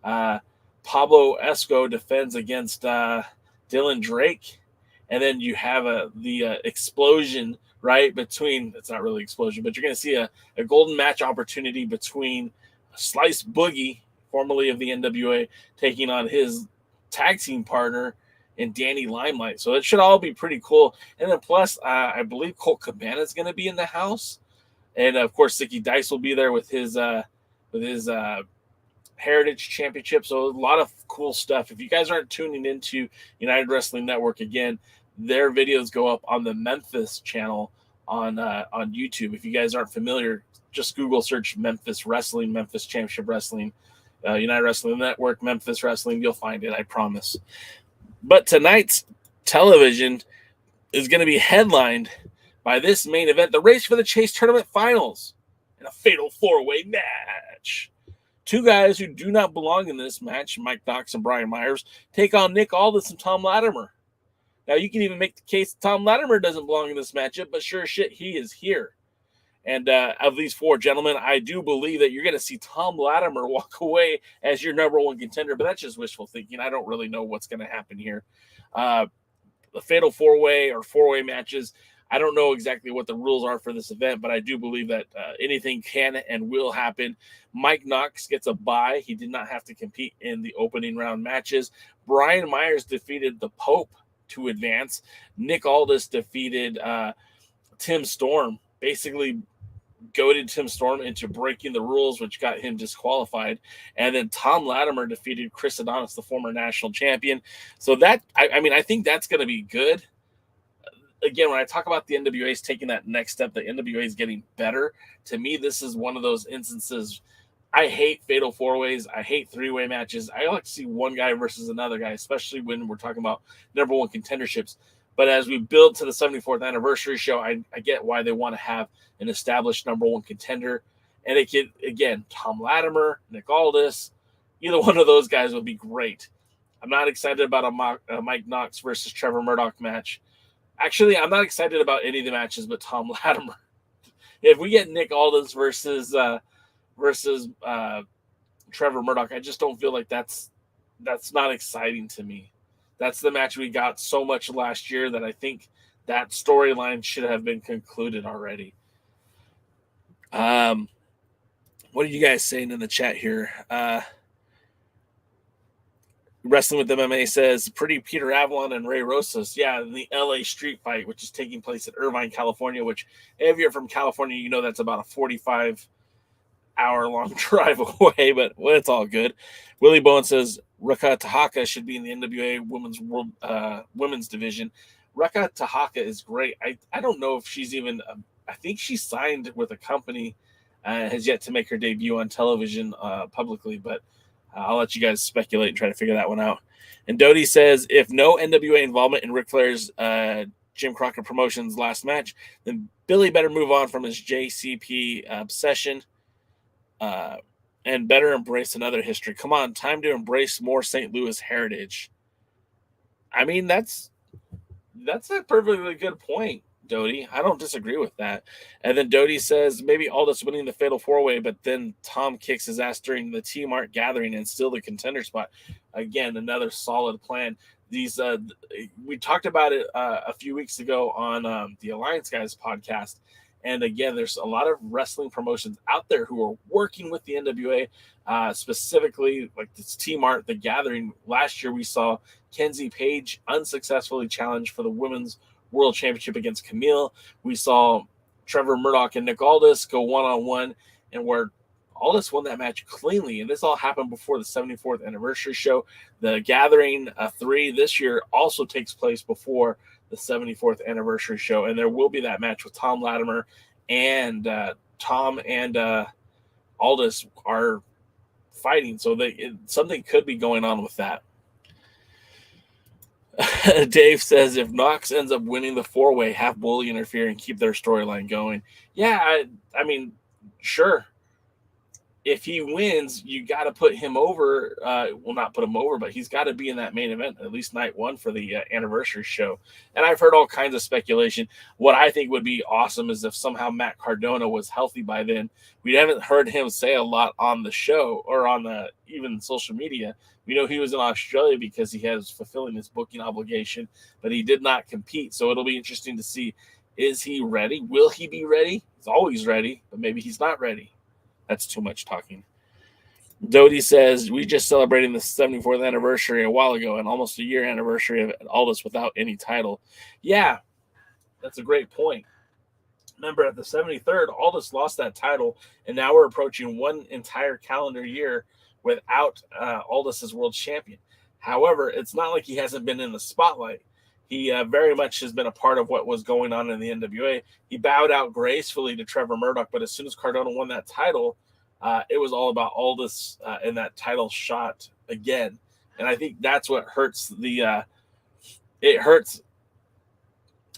Pablo Esco defends against Dylan Drake. And then you have the explosion, right, between – it's not really explosion, but you're going to see a golden match opportunity between Slice Boogie, formerly of the NWA, taking on his tag team partner in Danny Limelight. So it should all be pretty cool. And then plus, I believe Colt Cabana is going to be in the house. And of course, Zicky Dice will be there with his Heritage Championship. So a lot of cool stuff. If you guys aren't tuning into United Wrestling Network, again, their videos go up on the Memphis channel on YouTube. If you guys aren't familiar, just Google search Memphis Wrestling, Memphis Championship Wrestling, United Wrestling Network, Memphis Wrestling. You'll find it, I promise. But tonight's television is going to be headlined by this main event, the Race for the Chase Tournament Finals, in a fatal four-way match. Two guys who do not belong in this match, Mike Knox and Bryan Myers, take on Nick Aldis and Thom Latimer. Now, you can even make the case Thom Latimer doesn't belong in this matchup, but sure as shit, he is here. And of these four gentlemen, I do believe that you're going to see Thom Latimer walk away as your number one contender, but that's just wishful thinking. I don't really know what's going to happen here. The fatal four-way or four-way matches, I don't know exactly what the rules are for this event, but I do believe that anything can and will happen. Mike Knox gets a bye. He did not have to compete in the opening round matches. Bryan Myers defeated the Pope to advance. Nick Aldis defeated Tim Storm, basically goaded Tim Storm into breaking the rules, which got him disqualified. And then Thom Latimer defeated Chris Adonis, the former national champion. So that, I think that's going to be good. Again, when I talk about the NWA is taking that next step, the NWA is getting better. To me, this is one of those instances. I hate fatal four-ways. I hate three-way matches. I like to see one guy versus another guy, especially when we're talking about number one contenderships. But as we build to the 74th anniversary show, I get why they want to have an established number one contender. And it could, again, Thom Latimer, Nick Aldis, either one of those guys would be great. I'm not excited about a Mike Knox versus Trevor Murdock match. Actually, I'm not excited about any of the matches but Thom Latimer. if we get Nick Aldis versus Trevor Murdock, I just don't feel like that's not exciting to me. That's the match we got so much last year that I think that storyline should have been concluded already. What are you guys saying in the chat here? Wrestling with MMA says pretty Peter Avalon and Ray Rosas. Yeah, the LA street fight, which is taking place in Irvine, California, which if you're from California, you know that's about a 45-hour-long drive away, but it's all good. Willie Bowen says Ruka Tahaka should be in the NWA women's division. Ruka Tahaka is great. I don't know if she's even I think she signed with a company, has yet to make her debut on television publicly, but I'll let you guys speculate and try to figure that one out. And Doty says, if no NWA involvement in Ric Flair's Jim Crockett Promotions last match, then Billy better move on from his JCP obsession and better embrace another history. Come on, time to embrace more St. Louis heritage. I mean, that's a perfectly good point, Doty. I don't disagree with that. And then Doty says maybe Aldis winning the Fatal 4-Way, but then Thom kicks his ass during the T-Mart gathering and still the contender spot. Again, another solid plan. These we talked about it a few weeks ago on the Alliance Guys podcast. And again, there's a lot of wrestling promotions out there who are working with the NWA, specifically like this T-Mart, the Gathering. Last year, we saw Kenzie Page unsuccessfully challenged for the Women's World Championship against Camille. We saw Trevor Murdock and Nick Aldis go one-on-one, and where Aldis won that match cleanly. And this all happened before the 74th anniversary show. The Gathering 3 this year also takes place before the 74th anniversary show, and there will be that match with Thom Latimer, and Thom and Aldis are fighting, so something could be going on with that. Dave says if Knox ends up winning the 4-way, have Bully interfere and keep their storyline going. Yeah, I mean, sure. If he wins, you got to put him over. Well, not put him over, but he's got to be in that main event, at least night one for the anniversary show. And I've heard all kinds of speculation. What I think would be awesome is if somehow Matt Cardona was healthy by then. We haven't heard him say a lot on the show or on even social media. We know he was in Australia because he has fulfilling his booking obligation, but he did not compete. So it'll be interesting to see, is he ready? Will he be ready? He's always ready, but maybe he's not ready. That's too much talking. Doty says, we just celebrating the 74th anniversary a while ago and almost a year anniversary of Aldis without any title. Yeah, that's a great point. Remember, at the 73rd, Aldis lost that title, and now we're approaching one entire calendar year without Aldis as world champion. However, it's not like he hasn't been in the spotlight. He very much has been a part of what was going on in the NWA. He bowed out gracefully to Trevor Murdock, but as soon as Cardona won that title, it was all about Aldis and that title shot again. And I think that's what hurts it hurts.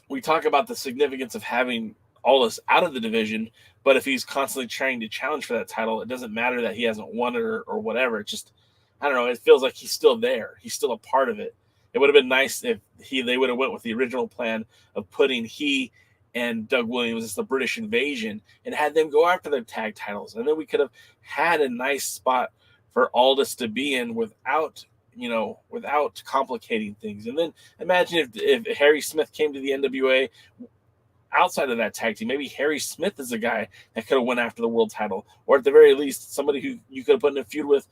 We talk about the significance of having Aldis out of the division, but if he's constantly trying to challenge for that title, it doesn't matter that he hasn't won it or whatever. It's just, I don't know, it feels like he's still there. He's still a part of it. It would have been nice if they would have went with the original plan of putting he and Doug Williams as the British Invasion and had them go after their tag titles. And then we could have had a nice spot for Aldis to be in without complicating things. And then imagine if Harry Smith came to the NWA outside of that tag team. Maybe Harry Smith is a guy that could have went after the world title, or at the very least, somebody who you could have put in a feud with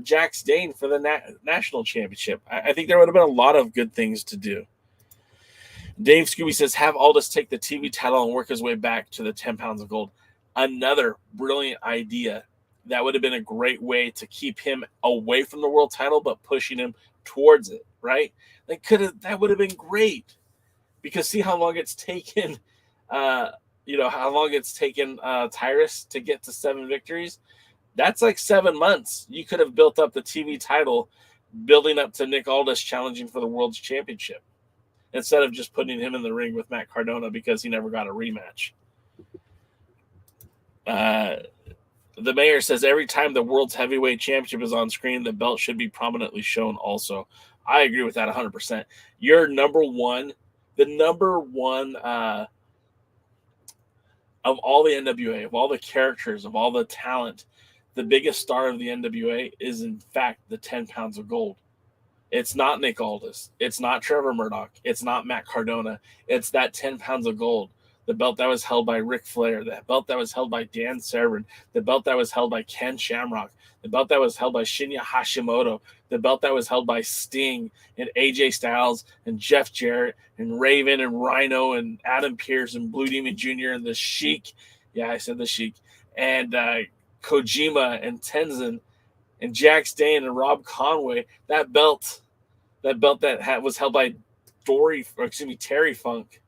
Jax Dane for the national championship. I think there would have been a lot of good things to do. Dave Scooby says, have Aldis take the TV title and work his way back to the 10 pounds of gold. Another brilliant idea. That would have been a great way to keep him away from the world title, but pushing him towards it, right? That would have been great. Because see how long it's taken, Tyrus to get to 7 victories? That's like 7 months. You could have built up the TV title, building up to Nick Aldis challenging for the World's Championship, instead of just putting him in the ring with Matt Cardona because he never got a rematch. The mayor says every time the World's Heavyweight Championship is on screen, the belt should be prominently shown also. I agree with that 100%. The number one of all the NWA, of all the characters, of all the talent, the biggest star of the NWA is, in fact, the 10 pounds of gold. It's not Nick Aldis. It's not Trevor Murdock. It's not Matt Cardona. It's that 10 pounds of gold. The belt that was held by Ric Flair. The belt that was held by Dan Severn. The belt that was held by Ken Shamrock. The belt that was held by Shinya Hashimoto. The belt that was held by Sting and AJ Styles and Jeff Jarrett and Raven and Rhino and Adam Pearce and Blue Demon Jr. and the Sheik. Yeah, I said the Sheik. And Kojima and Tenzin and Jax Dane and Rob Conway. That belt that was held by Terry Funk.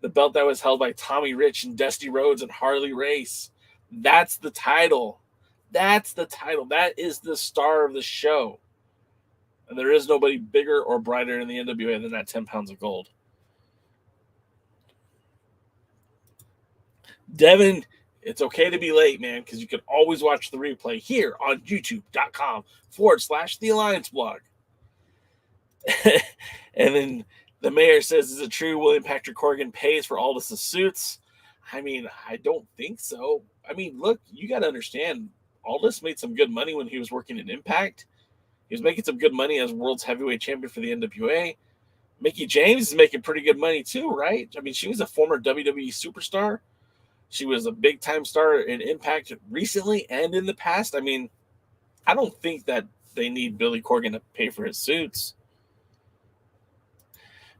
The belt that was held by Tommy Rich and Dusty Rhodes and Harley Race. That's the title. That's the title. That is the star of the show. And there is nobody bigger or brighter in the NWA than that 10 pounds of gold. Devin, it's okay to be late, man, because you can always watch the replay here on youtube.com/The Alliance Blog. And then the mayor says, is it true William Patrick Corgan pays for Aldis' suits? I mean, I don't think so. I mean, look, you got to understand, Aldis made some good money when he was working in Impact. He was making some good money as world's heavyweight champion for the NWA. Mickie James is making pretty good money too, right? I mean, she was a former WWE superstar. She was a big-time star in Impact recently and in the past. I mean, I don't think that they need Billy Corgan to pay for his suits.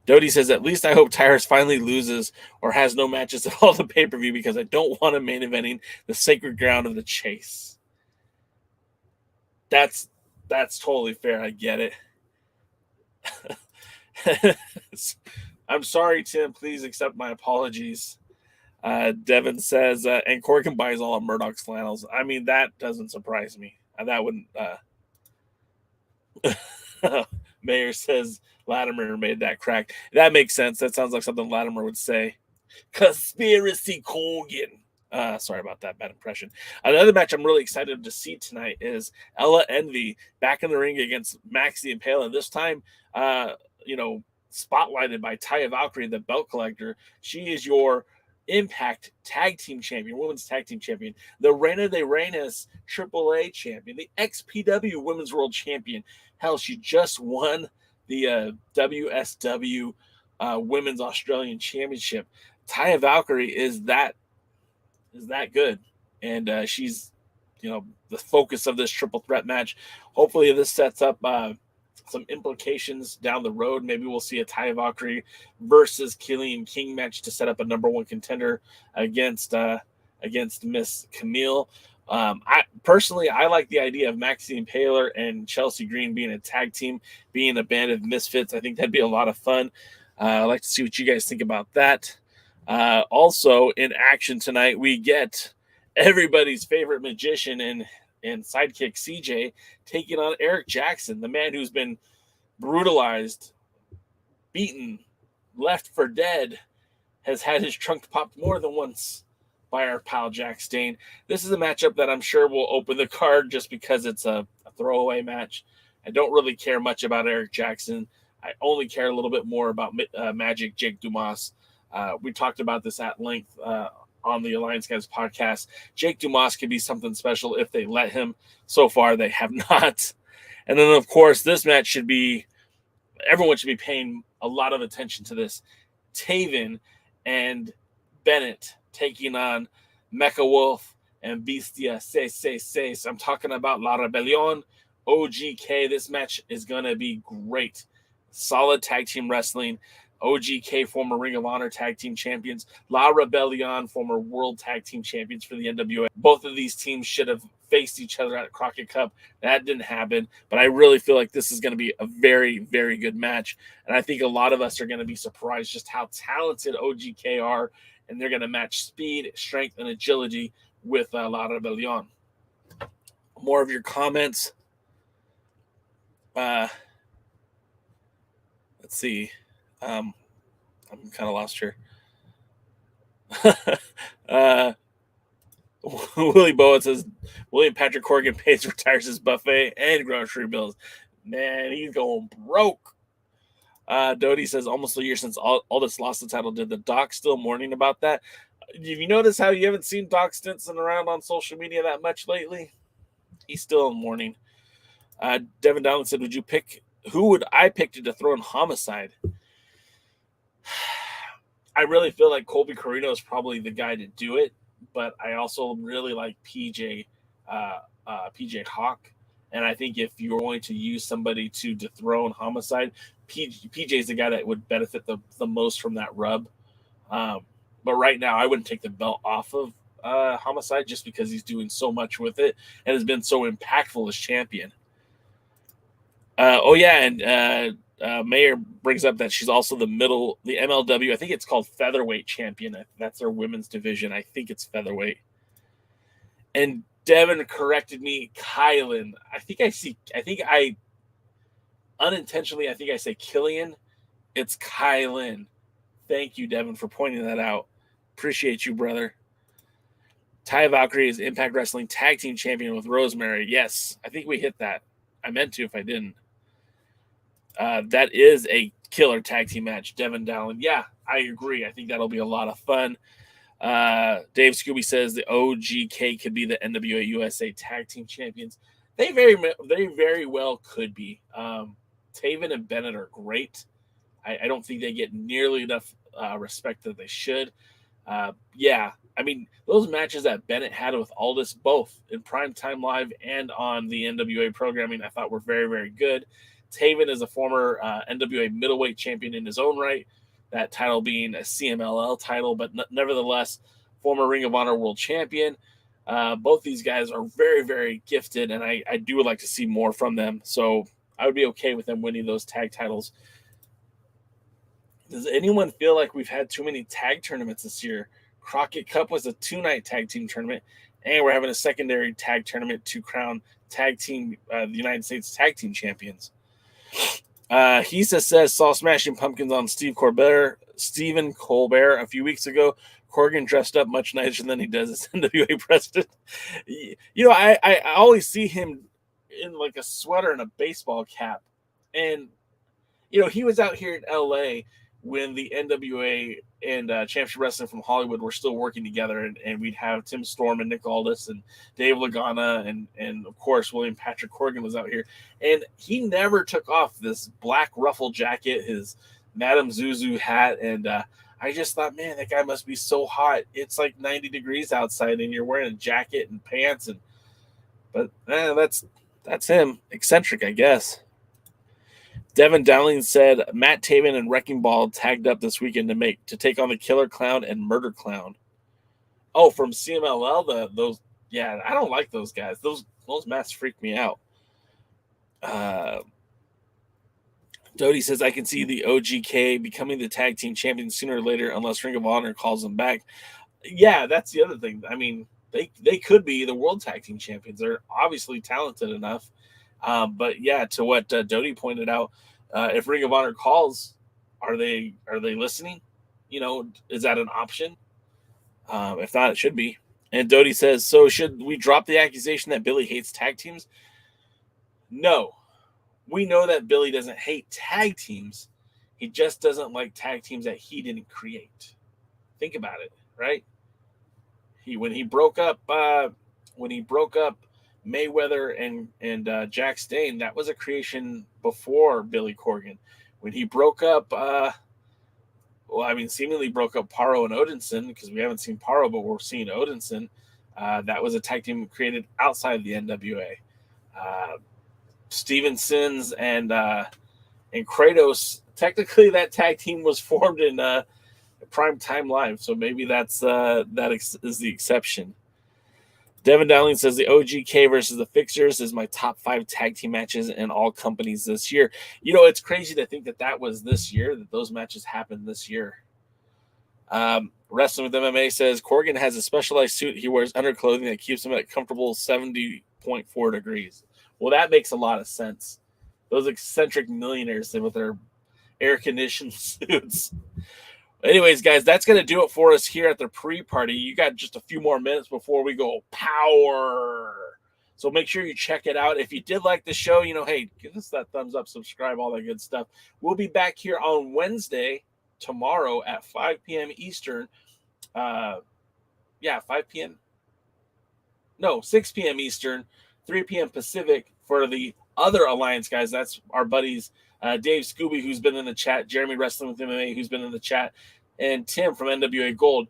Dodie says, at least I hope Tyrus finally loses or has no matches at all the pay-per-view because I don't want him main eventing the sacred ground of the chase. That's totally fair. I get it. I'm sorry, Tim. Please accept my apologies. Devin says, and Corgan buys all of Murdoch's flannels. I mean, that doesn't surprise me. That wouldn't. Mayor says Latimer made that crack. That makes sense. That sounds like something Latimer would say. Conspiracy Corgan. Sorry about that bad impression. Another match I'm really excited to see tonight is Ella Envy back in the ring against Max the Impaler. This time, spotlighted by Taya Valkyrie, the belt collector. She is your Impact Tag Team Champion, Women's Tag Team Champion, the Reina de Reinas AAA Champion, the XPW Women's World Champion. Hell, she just won the WSW Women's Australian Championship. Taya Valkyrie is that good, and she's the focus of this triple threat match. Hopefully, this sets up some implications down the road. Maybe we'll see a Taya Valkyrie versus Killian King match to set up a number one contender against Miss Camille. I personally like the idea of Max the Impaler and Chelsea Green being a tag team, being a band of misfits. I think that'd be a lot of fun. I'd like to see what you guys think about that. Also in action tonight, we get everybody's favorite magician and sidekick CJ taking on Eric Jackson, the man who's been brutalized, beaten, left for dead, has had his trunk popped more than once by our pal Jack Stain. This is a matchup that I'm sure will open the card just because it's a throwaway match. I don't really care much about Eric Jackson. I only care a little bit more about Magic Jake Dumas. We talked about this at length on the Alliance Guys podcast. Jake Dumas could be something special if they let him. So far, they have not. And then, of course, this match everyone should be paying a lot of attention to this. Taven and Bennett taking on Mecha Wolf and Bestia 666. I'm talking about La Rebelion, OGK. This match is going to be great. Solid tag team wrestling. OGK, former Ring of Honor tag team champions. La Rebelion, former world tag team champions for the NWA. Both of these teams should have faced each other at Crockett Cup. That didn't happen, but I really feel like this is going to be a very, very good match. And I think a lot of us are going to be surprised just how talented OGK are, and they're going to match speed, strength, and agility with La Rebelion. More of your comments. Let's see. I'm kind of lost here. Willie Bowen says William Patrick Corgan pays for Tyrus' buffet and grocery bills. Man, he's going broke. Dodie says almost a year since Aldis lost the title. Did the doc still mourning about that? you notice how you haven't seen Doc Stinson around on social media that much lately? He's still in mourning. Devin Dowling said, who would I pick to dethrone Homicide? I really feel like Colby Corino is probably the guy to do it, but I also really like PJ Hawk. And I think if you're going to use somebody to dethrone Homicide, PJ is the guy that would benefit the most from that rub. But right now, I wouldn't take the belt off of Homicide just because he's doing so much with it and has been so impactful as champion. Mayer brings up that she's also the MLW, I think it's called featherweight champion. That's their women's division. I think it's featherweight. And Devin corrected me, Kylan. I say Killian. It's Kylan. Thank you, Devin, for pointing that out. Appreciate you, brother. Taya Valkyrie is Impact Wrestling Tag Team Champion with Rosemary. Yes, I think we hit that. I meant to if I didn't. That is a killer tag team match, Devin Dowling. Yeah, I agree. I think that'll be a lot of fun. Dave Scooby says the OGK could be the NWA USA Tag Team Champions. They very well could be. Taven and Bennett are great. I don't think they get nearly enough respect that they should. I mean, those matches that Bennett had with Aldis, both in Primetime Live and on the NWA programming, I thought were very, very good. Taven is a former NWA middleweight champion in his own right, that title being a CMLL title, but nevertheless, former Ring of Honor world champion. Both these guys are very, very gifted, and I do like to see more from them. So I would be okay with them winning those tag titles. Does anyone feel like we've had too many tag tournaments this year? Crockett Cup was a 2-night tag team tournament, and we're having a secondary tag tournament to crown tag team the United States tag team champions. Hisa says saw Smashing Pumpkins on Stephen Colbert a few weeks ago. Corgan dressed up much nicer than he does as NWA president. I always see him in like a sweater and a baseball cap, and he was out here in LA when the NWA and Championship Wrestling from Hollywood were still working together, and we'd have Tim Storm and Nick Aldis and Dave Lagana and of course William Patrick Corgan was out here, and he never took off this black ruffle jacket, his Madame Zuzu hat, and I just thought, man, that guy must be so hot. It's like 90 degrees outside, and you're wearing a jacket and pants, but that's him, eccentric, I guess. Devin Dowling said Matt Taven and Wrecking Ball tagged up this weekend to take on the Killer Clown and Murder Clown. Oh, from CMLL, those I don't like those guys. Those masks freak me out. Dodie says I can see the OGK becoming the tag team champion sooner or later unless Ring of Honor calls them back. Yeah, that's the other thing. I mean, they could be the world tag team champions. They're obviously talented enough. But yeah, to what Dodie pointed out, if Ring of Honor calls, are they listening? Is that an option? If not, it should be. And Dodie says, so should we drop the accusation that Billy hates tag teams? No. We know that Billy doesn't hate tag teams. He just doesn't like tag teams that he didn't create. Think about it, right? When he broke up Mayweather and Jack Stain, that was a creation before Billy Corgan. When he broke up, seemingly broke up Paro and Odinson, because we haven't seen Paro, but we're seeing Odinson. That was a tag team created outside the NWA. Stevenson's and Kratos, technically that tag team was formed in Primetime Live, so maybe that is the exception. Devin Dowling says the OGK versus the Fixers is my top 5 tag team matches in all companies this year. It's crazy to think that was this year, that those matches happened this year. Wrestling with MMA says Corgan has a specialized suit he wears underclothing that keeps him at comfortable 70.4 degrees. Well, that makes a lot of sense. Those eccentric millionaires with their air-conditioned suits. Anyways, guys, that's going to do it for us here at the pre-party. You got just a few more minutes before we go power. So make sure you check it out. If you did like the show, hey, give us that thumbs up, subscribe, all that good stuff. We'll be back here on Wednesday, tomorrow at 5 p.m. Eastern. 5 p.m. No, 6 p.m. Eastern, 3 p.m. Pacific for the other Alliance guys. That's our buddies Dave Scooby, who's been in the chat, Jeremy Wrestling with MMA, who's been in the chat, and Tim from NWA Gold.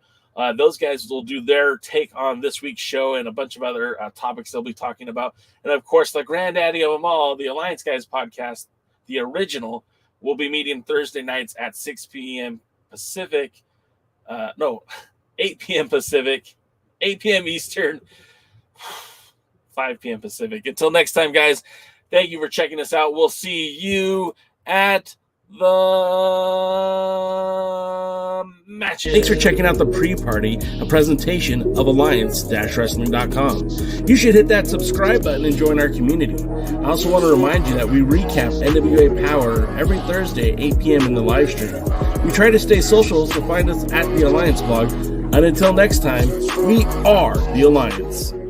Those guys will do their take on this week's show and a bunch of other topics they'll be talking about. And, of course, the granddaddy of them all, the Alliance Guys podcast, the original, will be meeting Thursday nights at 6 p.m. Pacific. 8 p.m. Pacific, 8 p.m. Eastern, 5 p.m. Pacific. Until next time, guys, thank you for checking us out. We'll see you at the matches. Thanks for checking out the pre-party, a presentation of Alliance-Wrestling.com. You should hit that subscribe button and join our community. I also want to remind you that we recap NWA Power every Thursday at 8 p.m. in the live stream. We try to stay social, so find us at the Alliance blog. And until next time, we are the Alliance.